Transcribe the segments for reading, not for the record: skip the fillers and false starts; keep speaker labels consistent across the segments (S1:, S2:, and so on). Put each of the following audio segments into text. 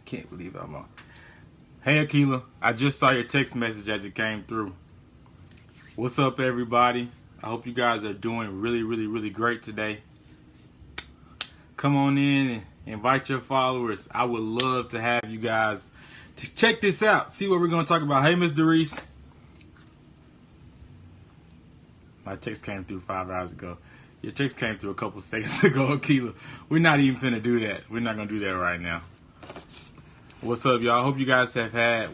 S1: Can't believe I'm on. Hey, Akila, I just saw your text message as it came through. What's up, everybody? I hope you guys are doing really great today. Come on in and invite your followers. I would love to have you guys to check this out. See what we're going to talk about. Hey, Ms. Doris. My text came through 5 hours ago. Your text came through a couple seconds ago, Akila. We're not even finna do that. We're not going to do that right now. What's up, y'all? I hope you guys have had...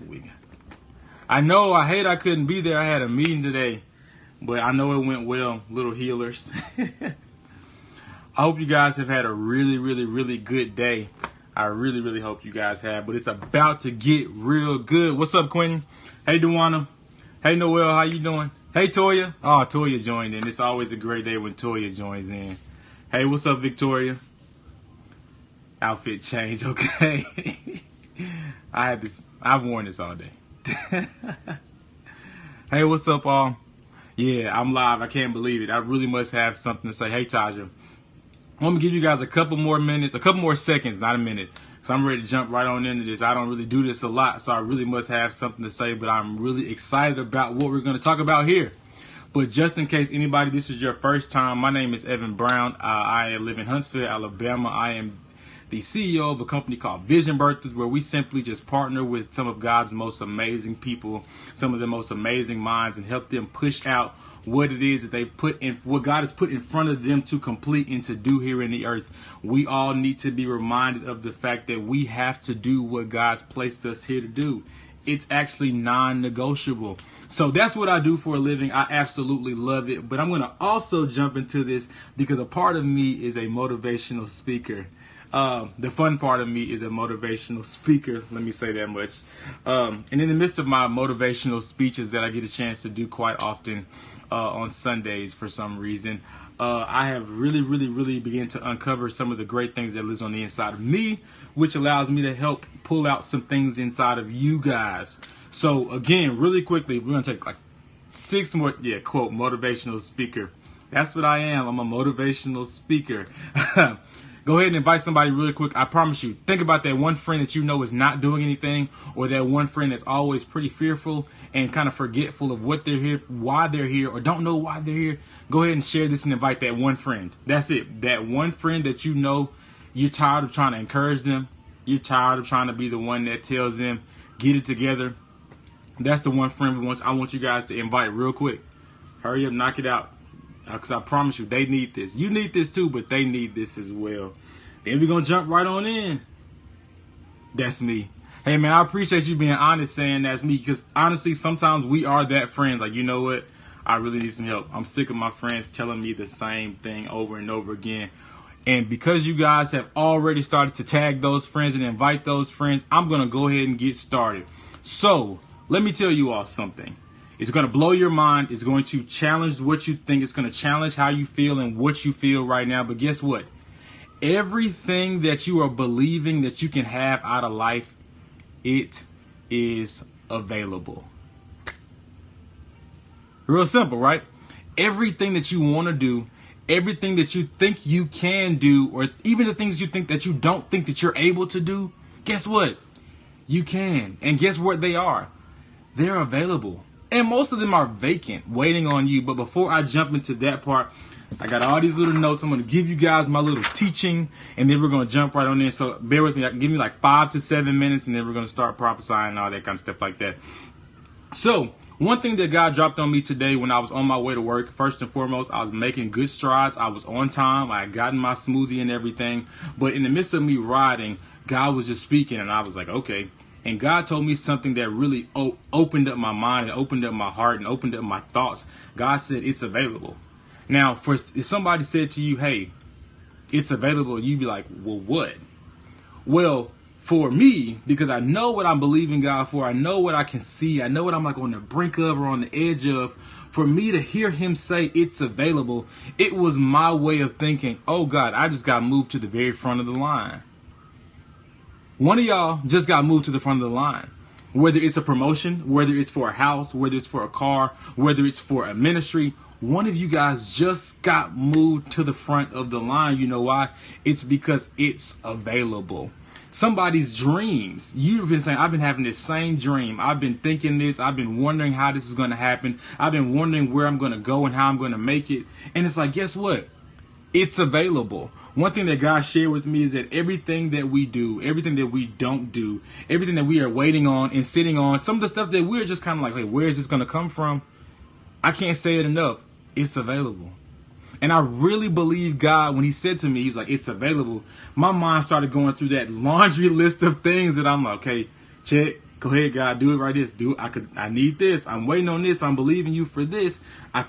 S1: I know, I hate I couldn't be there. I had a meeting today, but I know it went well. Little healers. I hope you guys have had a really good day. I really hope you guys have, but it's about to get real good. What's up, Quentin? Hey, Duana. Hey, Noel. How you doing? Hey, Toya. Oh, Toya joined in. It's always a great day when Toya joins in. Hey, what's up, Victoria? Outfit change, okay. I've worn this all day. Hey, what's up, all? Yeah, I'm live. I can't believe it. I really must have something to say. Hey, Taja. I'm going to give you guys a couple more seconds, not a minute. So I'm ready to jump right on into this. I don't really do this a lot, so I really must have something to say, but I'm really excited about what we're going to talk about here. But just in case anybody, this is your first time, my name is Evan Brown. I live in Huntsville, Alabama. I am the CEO of a company called Vision Birthers, where we simply just partner with some of God's most amazing people, some of the most amazing minds, and help them push out what it is that they put in, what God has put in front of them to complete and to do here in the earth. We all need to be reminded of the fact that we have to do what God's placed us here to do. It's actually non-negotiable. So that's what I do for a living. I absolutely love it. But I'm going to also jump into this because a part of me is a motivational speaker. The fun part of me is a motivational speaker. Let me say that much. And in the midst of my motivational speeches that I get a chance to do quite often on Sundays for some reason, I have really begun to uncover some of the great things that lives on the inside of me, which allows me to help pull out some things inside of you guys. So again, really quickly, we're going to take like 6 more, quote, motivational speaker. That's what I am. I'm a motivational speaker. Go ahead and invite somebody really quick. I promise you, think about that one friend that you know is not doing anything, or that one friend that's always pretty fearful and kind of forgetful of what they're here, why they're here, or don't know why they're here. Go ahead and share this and invite that one friend. That's it. That one friend that you know you're tired of trying to encourage them. You're tired of trying to be the one that tells them, get it together. That's the one friend I want you guys to invite real quick. Hurry up, knock it out. Because I promise you, they need this. You need this too, but they need this as well. Then we're going to jump right on in. That's me. Hey, man, I appreciate you being honest saying that's me. Because honestly, sometimes we are that friend. Like, you know what? I really need some help. I'm sick of my friends telling me the same thing over and over again. And because you guys have already started to tag those friends and invite those friends, I'm going to go ahead and get started. So let me tell you all something. It's going to blow your mind. It's going to challenge what you think. It's going to challenge how you feel and what you feel right now. But guess what? Everything that you are believing that you can have out of life, it is available. Real simple, right? Everything that you want to do, everything that you think you can do, or even the things you think that you don't think that you're able to do, guess what? You can. And guess what they are? They're available. And most of them are vacant, waiting on you. But before I jump into that part, I got all these little notes. I'm going to give you guys my little teaching, and then we're going to jump right on in. So bear with me. Give me like 5 to 7 minutes, and then we're going to start prophesying and all that kind of stuff like that. So one thing that God dropped on me today when I was on my way to work, first and foremost, I was making good strides. I was on time. I had gotten my smoothie and everything. But in the midst of me riding, God was just speaking, and I was like, okay. And God told me something that really opened up my mind and opened up my heart and opened up my thoughts. God said, it's available. Now, if somebody said to you, hey, it's available, you'd be like, well, what? Well, for me, because I know what I'm believing God for, I know what I can see, I know what I'm like on the brink of or on the edge of, for me to hear him say it's available, it was my way of thinking, oh God, I just got moved to the very front of the line. One of y'all just got moved to the front of the line. Whether it's a promotion, whether it's for a house, whether it's for a car, whether it's for a ministry, one of you guys just got moved to the front of the line. You know why? It's because it's available. somebody's dreams. You've been saying, I've been having this same dream. I've been thinking this. I've been wondering how this is going to happen. I've been wondering where I'm going to go and how I'm going to make it. And it's like, guess what? It's available. One thing that God shared with me is that everything that we do, everything that we don't do, everything that we are waiting on and sitting on, some of the stuff that we're just kind of like, hey, where is this going to come from? I can't say it enough. It's available. And I really believe God, when he said to me, he was like, it's available. My mind started going through that laundry list of things that I'm like, okay, check. Go ahead, God, do it right this. I need this. I'm waiting on this. I'm believing you for this. I've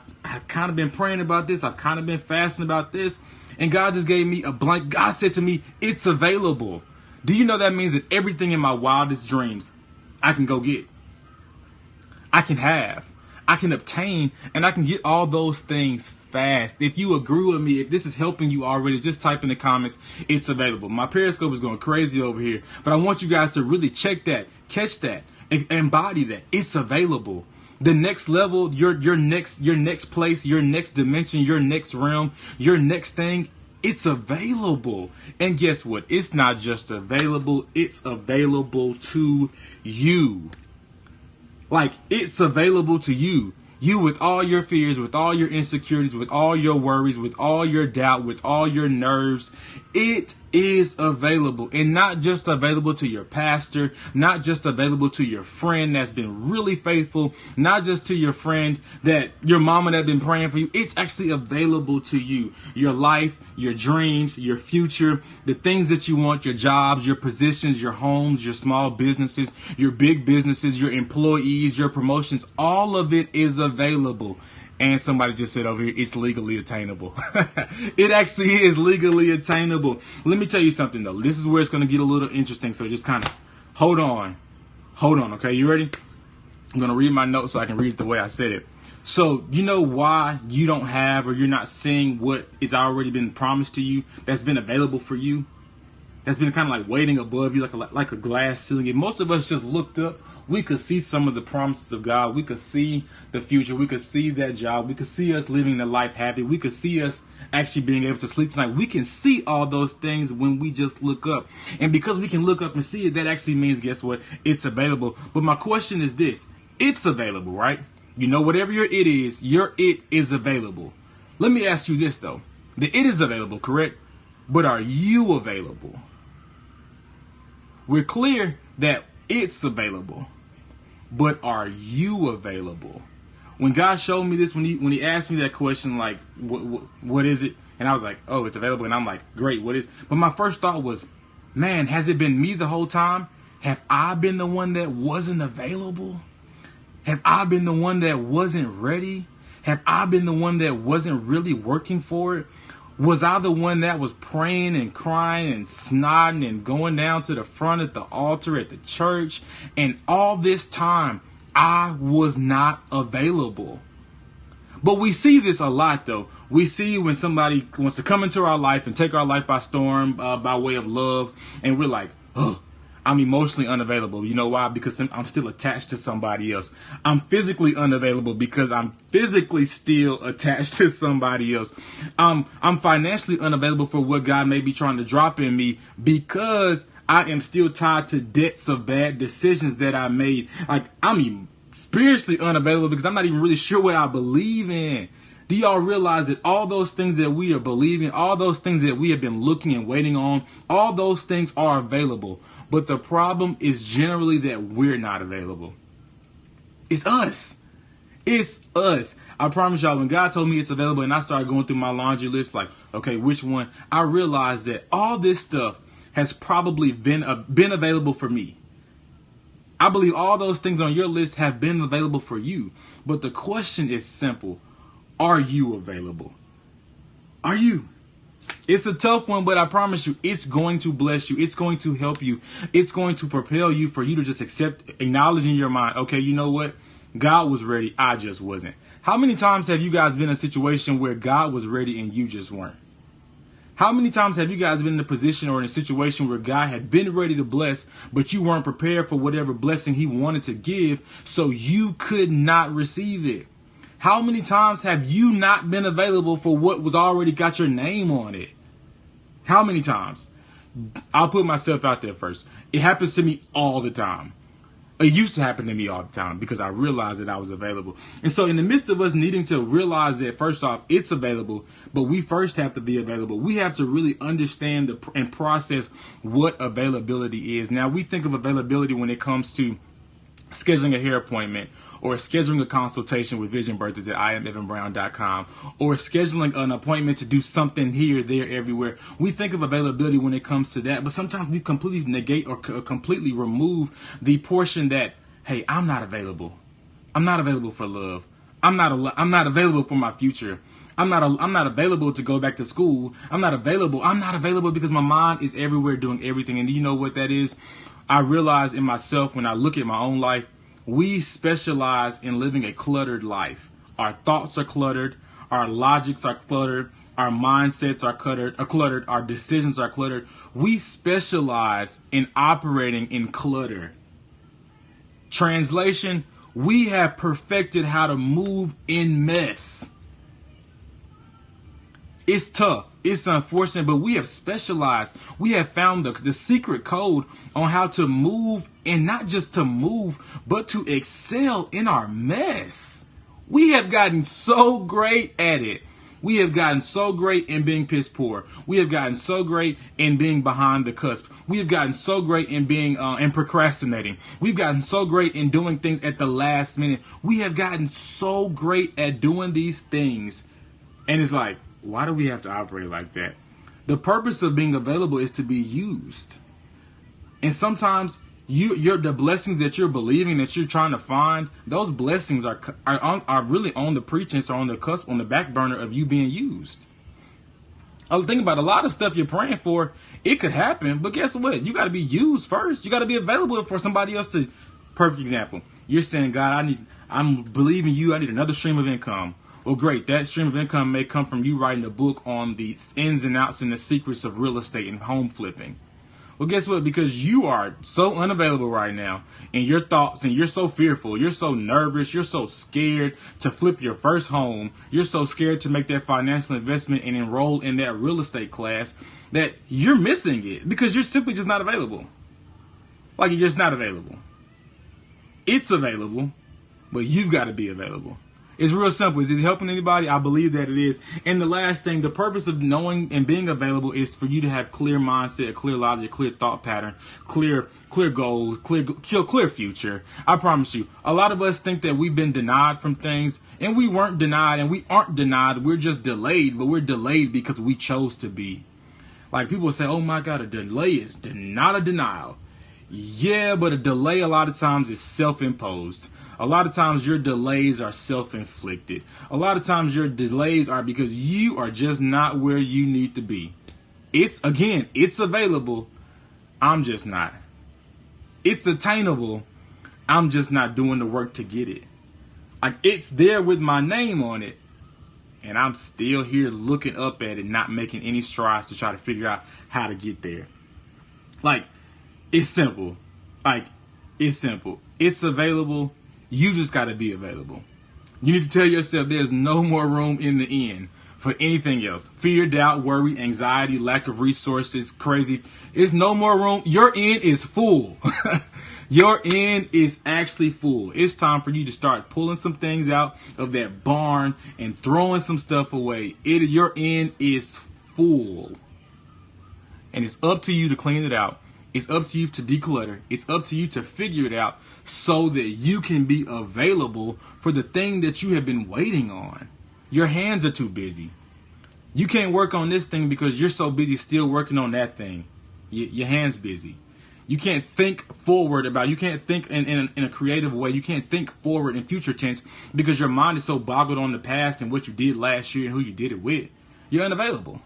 S1: kind of been praying about this. I've kind of been fasting about this. And God just gave me a blank. God said to me, it's available. Do you know that means that everything in my wildest dreams, I can go get. I can have. I can obtain. And I can get all those things fast. If you agree with me, if this is helping you already, just type in the comments, it's available. My Periscope is going crazy over here, but I want you guys to really check that, catch that, embody that. It's available. The next level, your next place, your next dimension, your next realm, your next thing, it's available. And guess what? It's not just available, it's available to you. Like, it's available to you. You with all your fears, with all your insecurities, with all your worries, with all your doubt, with all your nerves. It is available, and not just available to your pastor, not just available to your friend that's been really faithful, not just to your friend that your mama that been praying for you. It's actually available to you. Your life, your dreams, your future, the things that you want, your jobs, your positions, your homes, your small businesses, your big businesses, your employees, your promotions, all of it is available. And somebody just said over here, it's legally attainable. It actually is legally attainable. Let me tell you something, though. This is where it's going to get a little interesting. So just kind of hold on. Hold on. Okay, you ready? I'm going to read my notes so I can read it the way I said it. So you know why you don't have, or you're not seeing what is already been promised to you, that's been available for you, that's been kind of like waiting above you like a glass ceiling. If most of us just looked up, we could see some of the promises of God. We could see the future. We could see that job. We could see us living the life happy. We could see us actually being able to sleep tonight. We can see all those things when we just look up. And because we can look up and see it, that actually means, guess what? It's available. But my question is this. It's available, right? You know, whatever your it is available. Let me ask you this, though. The it is available, correct? But are you available? We're clear that it's available. But are you available? When God showed me this, when he asked me that question, like, what is it? And I was like, oh, it's available. And I'm like, great, what is? But my first thought was, man, has it been me the whole time? Have I been the one that wasn't available? Have I been the one that wasn't ready? Have I been the one that wasn't really working for it? Was I the one that was praying and crying and snotting and going down to the front at the altar at the church? And all this time, I was not available. But we see this a lot, though. We see when somebody wants to come into our life and take our life by storm by way of love. And we're like, oh, I'm emotionally unavailable. You know why? Because I'm still attached to somebody else. I'm physically unavailable because I'm physically still attached to somebody else. I'm financially unavailable for what God may be trying to drop in me because I am still tied to debts of bad decisions that I made. Like, I'm spiritually unavailable because I'm not even really sure what I believe in. Do y'all realize that all those things that we are believing, all those things that we have been looking and waiting on, all those things are available. But the problem is generally that we're not available. It's us. It's us. I promise y'all, when God told me it's available and I started going through my laundry list, like, okay, which one? I realized that all this stuff has probably been available for me. I believe all those things on your list have been available for you. But the question is simple. Are you available? Are you? It's a tough one, but I promise you, it's going to bless you. It's going to help you. It's going to propel you for you to just acknowledge in your mind, okay, you know what? God was ready. I just wasn't. How many times have you guys been in a situation where God was ready and you just weren't? How many times have you guys been in a position or in a situation where God had been ready to bless, but you weren't prepared for whatever blessing he wanted to give, so you could not receive it? How many times have you not been available for what was already got your name on it? How many times? I'll put myself out there first. It happens to me all the time. It used to happen to me all the time because I realized that I was available. And so in the midst of us needing to realize that, first off, it's available, but we first have to be available. We have to really understand and process what availability is. Now, we think of availability when it comes to scheduling a hair appointment, or scheduling a consultation with Vision Birthers at IamEvanBrown.com, or scheduling an appointment to do something here, there, everywhere. We think of availability when it comes to that, but sometimes we completely negate or completely remove the portion that, hey, I'm not available. I'm not available for love. I'm not available for my future. I'm not available to go back to school. I'm not available because my mind is everywhere doing everything. And do you know what that is? I realize in myself when I look at my own life, we specialize in living a cluttered life. Our thoughts are cluttered. Our logics are cluttered. Our mindsets are cluttered. Our decisions are cluttered. We specialize in operating in clutter. Translation, we have perfected how to move in mess. It's tough. It's unfortunate, but we have specialized. We have found the secret code on how to move, and not just to move, but to excel in our mess. We have gotten so great at it. We have gotten so great in being piss poor. We have gotten so great in being behind the cusp. We have gotten so great in being and procrastinating. We've gotten so great in doing things at the last minute. We have gotten so great at doing these things, and it's like, why do we have to operate like that? The purpose of being available is to be used. And sometimes the blessings that you're believing, that you're trying to find, those blessings are really on the pretense or on the cusp, on the back burner of you being used. Think about a lot of stuff you're praying for. It could happen, but guess what? You got to be used first. You got to be available for somebody else to. Perfect example. You're saying, God, I'm believing you. I need another stream of income. Well, great. That stream of income may come from you writing a book on the ins and outs and the secrets of real estate and home flipping. Well, guess what? Because you are so unavailable right now in your thoughts, and you're so fearful, you're so nervous, you're so scared to flip your first home, you're so scared to make that financial investment and enroll in that real estate class, that you're missing it because you're simply just not available. Like, you're just not available. It's available, but you've got to be available. It's real simple. Is it helping anybody? I believe that it is. And the last thing, the purpose of knowing and being available is for you to have clear mindset, clear logic, clear thought pattern, clear goals, clear future. I promise you, a lot of us think that we've been denied from things, and we weren't denied, and we aren't denied. We're just delayed, but we're delayed because we chose to be. Like, people say, oh my God, a delay is not a denial. Yeah, but a delay a lot of times is self-imposed. A lot of times your delays are self-inflicted. A lot of times your delays are because you are just not where you need to be. It's available. I'm just not. It's attainable. I'm just not doing the work to get it. Like, it's there with my name on it, and I'm still here looking up at it, not making any strides to try to figure out how to get there. Like, it's simple. It's available. You just got to be available. You need to tell yourself there's no more room in the end for anything else. Fear, doubt, worry, anxiety, lack of resources, crazy. There's no more room. Your end is full. Your end is actually full. It's time for you to start pulling some things out of that barn and throwing some stuff away. Your end is full. And it's up to you to clean it out. It's up to you to declutter. It's up to you to figure it out so that you can be available for the thing that you have been waiting on. Your hands are too busy. You can't work on this thing because you're so busy still working on that thing. Your hands busy. You can't think forward you can't think in a creative way. You can't think forward in future tense because your mind is so boggled on the past and what you did last year and who you did it with. You're unavailable.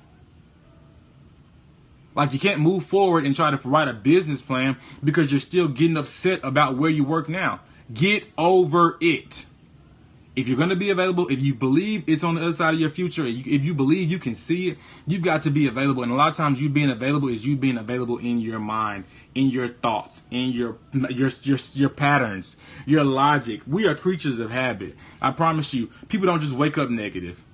S1: Like, you can't move forward and try to write a business plan because you're still getting upset about where you work now. Get over it. If you're going to be available, if you believe it's on the other side of your future, if you believe you can see it, you've got to be available. And a lot of times you being available is you being available in your mind, in your thoughts, in your patterns, your logic. We are creatures of habit. I promise you, people don't just wake up negative.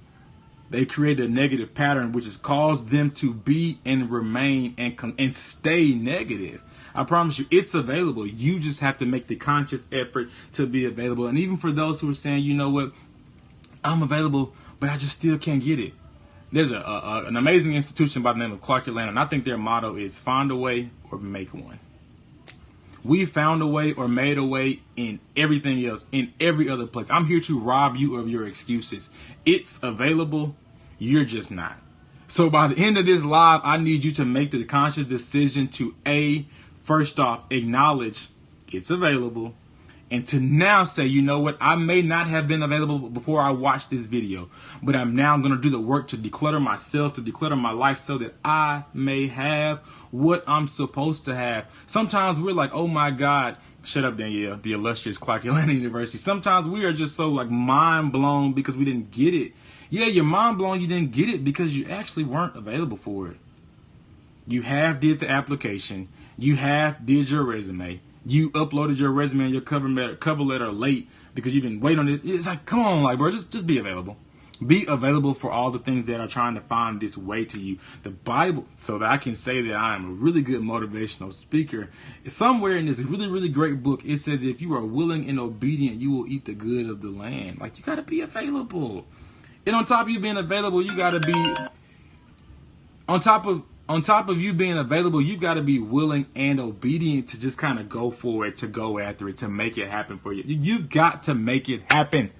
S1: They create a negative pattern, which has caused them to be and remain and stay negative. I promise you, it's available. You just have to make the conscious effort to be available. And even for those who are saying, you know what, I'm available, but I just still can't get it. There's an amazing institution by the name of Clark Atlanta, and I think their motto is find a way or make one. We found a way or made a way in everything else, in every other place. I'm here to rob you of your excuses. It's available. You're just not. So by the end of this live, I need you to make the conscious decision to first off, acknowledge it's available. And to now say, you know what, I may not have been available before I watched this video, but I'm now going to do the work to declutter myself, to declutter my life so that I may have what I'm supposed to have. Sometimes we're like, oh my God, shut up, Danielle, the illustrious Clark Atlanta University. Sometimes we are just so like mind blown because we didn't get it. Yeah, you're mind blown you didn't get it because you actually weren't available for it. You have did the application. You have did your resume. You uploaded your resume and your cover letter late because you didn't wait on it. It's like, come on, like, bro, just be available. Be available for all the things that are trying to find this way to you. The Bible, so that I can say that I am a really good motivational speaker. Somewhere in this really, really great book, it says if you are willing and obedient, you will eat the good of the land. Like, you got to be available. And on top of you being available, you got to be, on top of you being available, you got to be willing and obedient to just kind of go for it, to go after it, to make it happen for you. You've got to make it happen.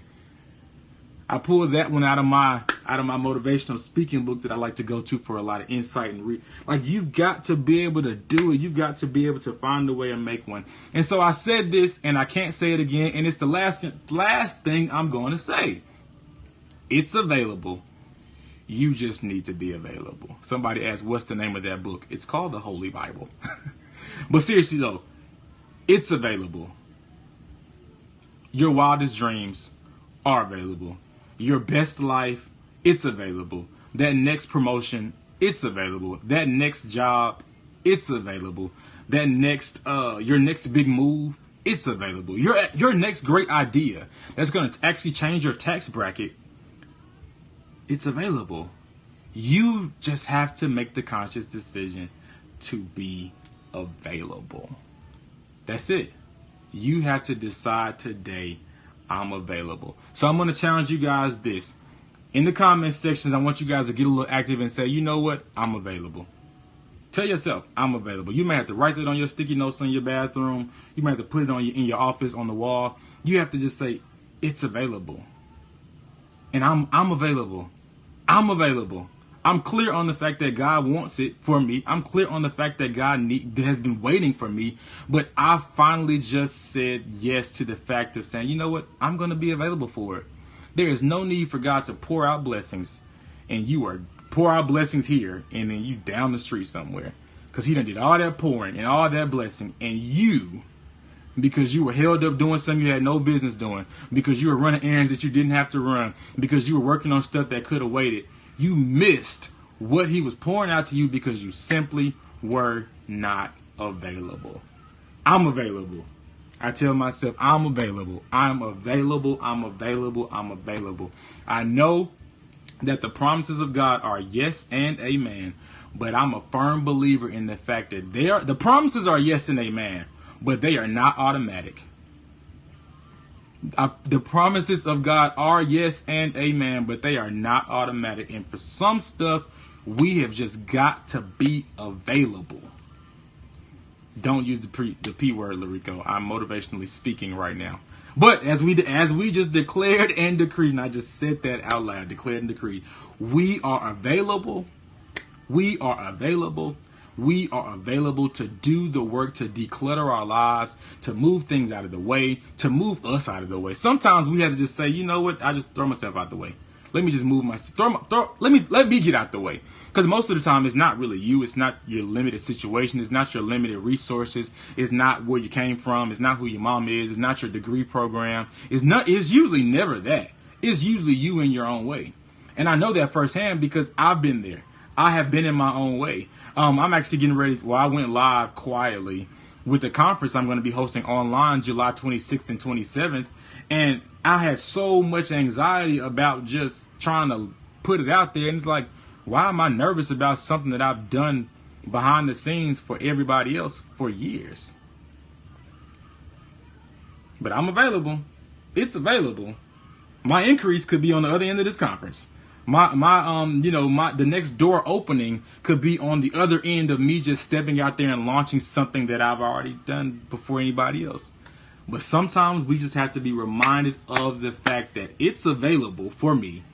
S1: I pulled that one out of my motivational speaking book that I like to go to for a lot of insight and read. Like, you've got to be able to do it. You've got to be able to find a way and make one. And so I said this, and I can't say it again. And it's the last thing I'm going to say. It's available. You just need to be available. Somebody asked, what's the name of that book? It's called the Holy Bible. But seriously though, it's available. Your wildest dreams are available. Your best life, it's available. That next promotion, it's available. That next job, it's available. That next, your next big move, it's available. Your next great idea that's going to actually change your tax bracket, it's available. You just have to make the conscious decision to be available. That's it. You have to decide today, I'm available. So I'm going to challenge you guys this. In the comment sections, I want you guys to get a little active and say, you know what? I'm available. Tell yourself, I'm available. You may have to write that on your sticky notes in your bathroom. You may have to put it on in your office, on the wall. You have to just say, it's available. And I'm available. I'm available. I'm clear on the fact that God wants it for me. I'm clear on the fact that God has been waiting for me. But I finally just said yes to the fact of saying, you know what? I'm going to be available for it. There is no need for God to pour out blessings. And you are pour out blessings here and then you down the street somewhere. Because he done did all that pouring and all that blessing. And you, because you were held up doing something you had no business doing, because you were running errands that you didn't have to run, because you were working on stuff that could have waited, you missed what he was pouring out to you because you simply were not available. I'm available. I tell myself, I'm available. I'm available. I'm available. I'm available. I know that the promises of God are yes and amen, but I'm a firm believer in the fact that the promises are yes and amen, but they are not automatic. The promises of God are yes and amen, but they are not automatic. And for some stuff, we have just got to be available. Don't use the P word, Larico. I'm motivationally speaking right now. But as we just declared and decreed, and I just said that out loud, declared and decreed, we are available. We are available. We are available to do the work, to declutter our lives, to move things out of the way, to move us out of the way. Sometimes we have to just say, you know what? I just throw myself out the way. Let me just move let me get out the way. Because most of the time, it's not really you. It's not your limited situation. It's not your limited resources. It's not where you came from. It's not who your mom is. It's not your degree program. It's usually never that. It's usually you in your own way. And I know that firsthand because I've been there. I have been in my own way. I'm actually getting ready. Well, I went live quietly with the conference I'm going to be hosting online July 26th and 27th. And I had so much anxiety about just trying to put it out there. And it's like, why am I nervous about something that I've done behind the scenes for everybody else for years? But I'm available. It's available. My increase could be on the other end of this conference. The next door opening could be on the other end of me just stepping out there and launching something that I've already done before anybody else. But sometimes we just have to be reminded of the fact that it's available for me.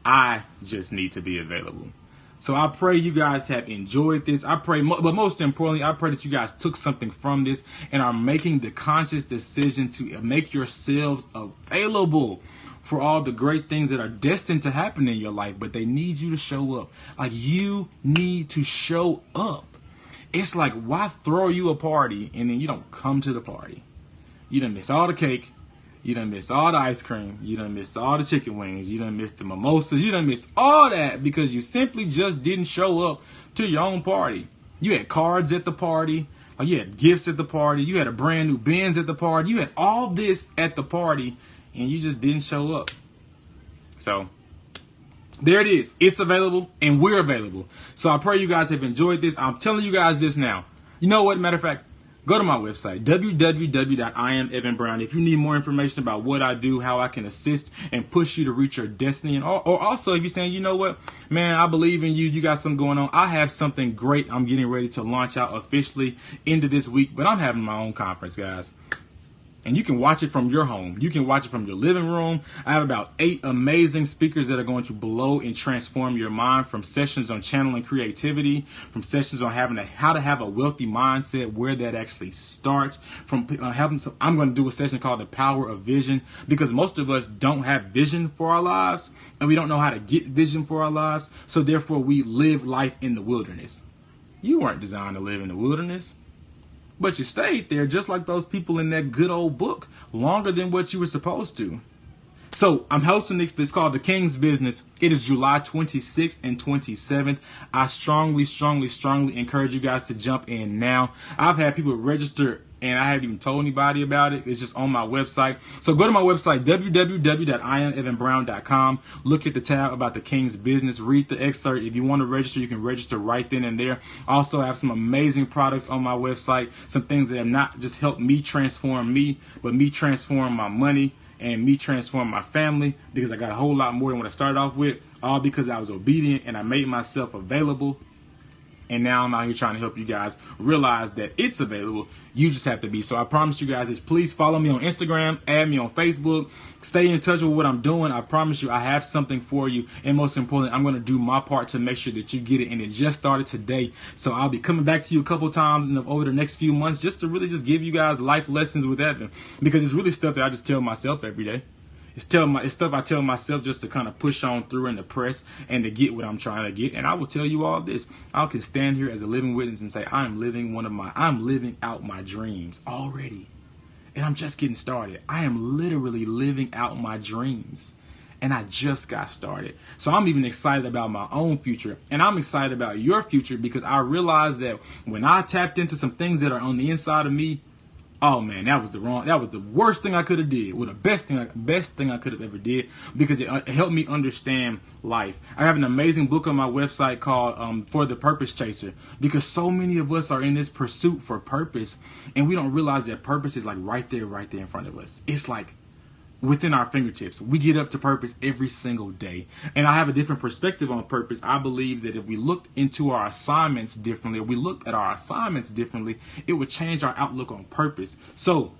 S1: I just need to be available. So I pray you guys have enjoyed this. I pray, but most importantly, I pray that you guys took something from this and are making the conscious decision to make yourselves available for all the great things that are destined to happen in your life, but they need you to show up. Like, you need to show up. It's like, why throw you a party and then you don't come to the party? You done miss all the cake. You done miss all the ice cream. You done miss all the chicken wings. You done miss the mimosas. You done miss all that because you simply just didn't show up to your own party. You had cards at the party. Or you had gifts at the party. You had a brand new Benz at the party. You had all this at the party and you just didn't show up. So there it is. It's available and we're available. So I pray you guys have enjoyed this. I'm telling you guys this now. You know what? Matter of fact, go to my website, www.IamEvanBrown. If you need more information about what I do, how I can assist and push you to reach your destiny. Or also if you're saying, you know what, man, I believe in you. You got something going on. I have something great I'm getting ready to launch out officially into this week. But I'm having my own conference, guys. And you can watch it from your home. You can watch it from your living room. I have about 8 amazing speakers that are going to blow and transform your mind, from sessions on channeling creativity, from sessions on how to have a wealthy mindset, where that actually starts, from I'm going to do a session called The Power of Vision, because most of us don't have vision for our lives and we don't know how to get vision for our lives. So therefore we live life in the wilderness. You weren't designed to live in the wilderness. But you stayed there just like those people in that good old book, longer than what you were supposed to. So I'm hosting this. It's called The King's Business. It is July 26th and 27th. I strongly encourage you guys to jump in now. I've had people register and I haven't even told anybody about it. It's just on my website. So go to my website, www.IamEvanBrown.com. Look at the tab about The King's Business. Read the excerpt. If you want to register, you can register right then and there. Also, I have some amazing products on my website. Some things that have not just helped me transform me, but me transform my money and me transform my family, because I got a whole lot more than what I started off with, all because I was obedient and I made myself available. And now I'm out here trying to help you guys realize that it's available. You just have to be. So I promise you guys is, please follow me on Instagram, add me on Facebook, stay in touch with what I'm doing. I promise you I have something for you. And most importantly, I'm going to do my part to make sure that you get it. And it just started today. So I'll be coming back to you a couple times over the next few months just to really just give you guys life lessons with Evan. Because it's really stuff that I just tell myself every day. It's stuff I tell myself just to kind of push on through and to press and to get what I'm trying to get. And I will tell you all this. I can stand here as a living witness and say I'm living out my dreams already. And I'm just getting started. I am literally living out my dreams. And I just got started. So I'm even excited about my own future. And I'm excited about your future, because I realized that when I tapped into some things that are on the inside of me, oh man, that was the worst thing I could have did. Well, the best thing I could have ever did, because it helped me understand life. I have an amazing book on my website called For the Purpose Chaser, because so many of us are in this pursuit for purpose, and we don't realize that purpose is like right there in front of us. It's like within our fingertips. We get up to purpose every single day. And I have a different perspective on purpose. I believe that if we looked into our assignments differently, if we looked at our assignments differently, it would change our outlook on purpose. So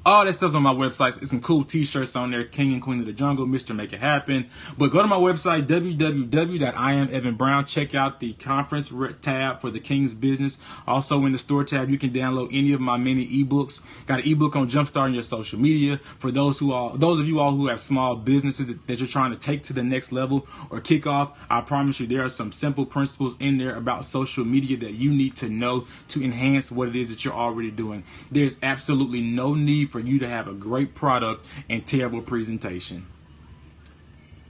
S1: all that stuff's on my website. It's some cool t-shirts on there. King and Queen of the Jungle, Mr. Make It Happen. But go to my website, www.IamEvanBrown. Check out the conference tab for The King's Business. Also in the store tab, you can download any of my many ebooks. Got an ebook on jumpstarting your social media for those of you all who have small businesses that you're trying to take to the next level or kick off. I promise you there are some simple principles in there about social media that you need to know to enhance what it is that you're already doing. There's absolutely no need for you to have a great product and terrible presentation.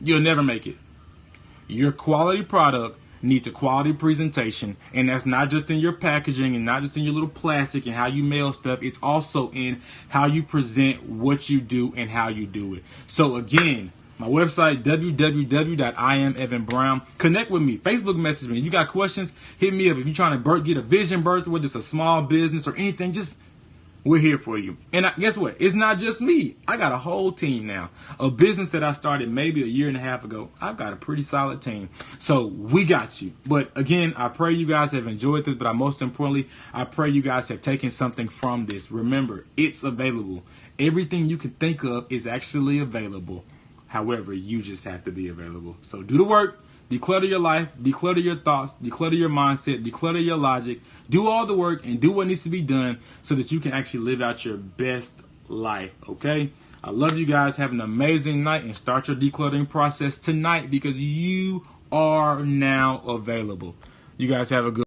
S1: You'll never make it. Your quality product needs a quality presentation, and that's not just in your packaging and not just in your little plastic and how you mail stuff. It's also in how you present what you do and how you do it. So again, My website, www.IamEvanBrown. Connect with me. Facebook message me. If you got questions, hit me up. If you're trying to get a vision birth, whether it's a small business or anything, we're here for you. And guess what? It's not just me. I got a whole team now. A business that I started maybe a year and a half ago. I've got a pretty solid team. So we got you. But again, I pray you guys have enjoyed this. But most importantly, I pray you guys have taken something from this. Remember, it's available. Everything you can think of is actually available. However, you just have to be available. So do the work. Declutter your life, declutter your thoughts, declutter your mindset, declutter your logic. Do all the work and do what needs to be done so that you can actually live out your best life, okay? I love you guys. Have an amazing night and start your decluttering process tonight because you are now available. You guys have a good